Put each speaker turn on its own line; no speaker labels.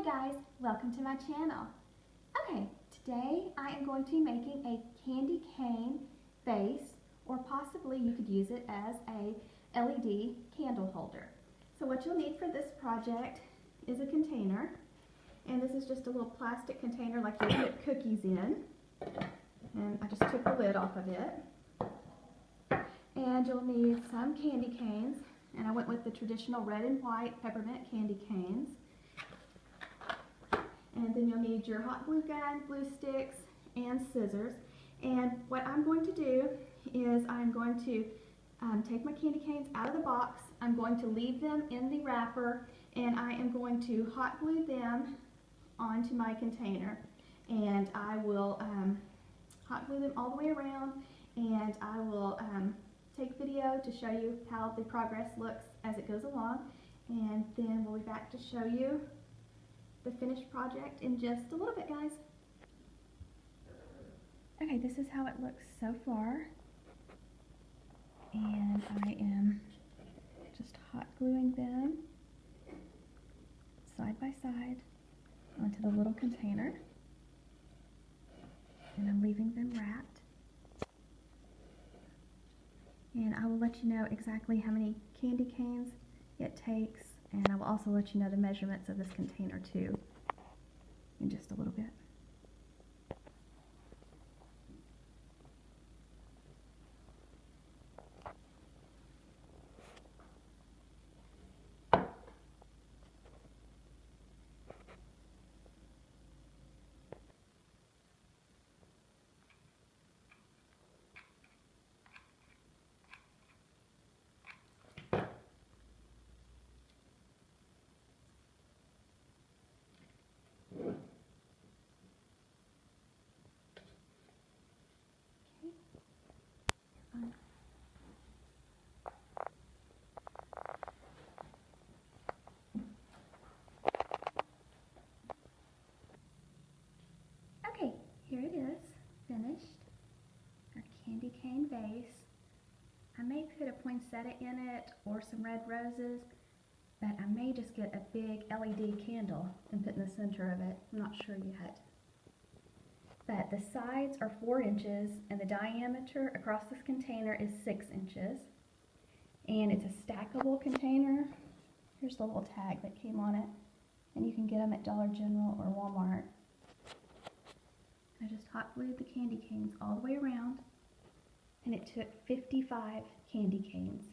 guys, welcome to my channel. Okay, today I am going to be making a candy cane vase, or possibly you could use it as a LED candle holder. So what you'll need for this project is a container, and this is just a little plastic container like you put cookies in, and I just took the lid off of it. And you'll need some candy canes, and I went with the traditional red and white peppermint candy canes. And then you'll need your hot glue gun, glue sticks, and scissors. And what I'm going to do is I'm going to take my candy canes out of the box. I'm going to leave them in the wrapper, and I am going to hot glue them onto my container. And I will hot glue them all the way around, and I will take video to show you how the progress looks as it goes along. And then we'll be back to show you the finished project in just a little bit, guys. Okay, this is how it looks so far, and I am just hot gluing them side by side onto the little container, and I'm leaving them wrapped. And I will let you know exactly how many candy canes it takes, and I will also let you know the measurements of this container too in just a little bit. Okay, here it is, finished. Our candy cane vase. I may put a poinsettia in it or some red roses, but I may just get a big LED candle and put in the center of it. I'm not sure yet. But the sides are 4 inches and the diameter across this container is 6 inches. And it's a stackable container. Here's the little tag that came on it. And you can get them at Dollar General or Walmart. I just hot glued the candy canes all the way around, and it took 55 candy canes.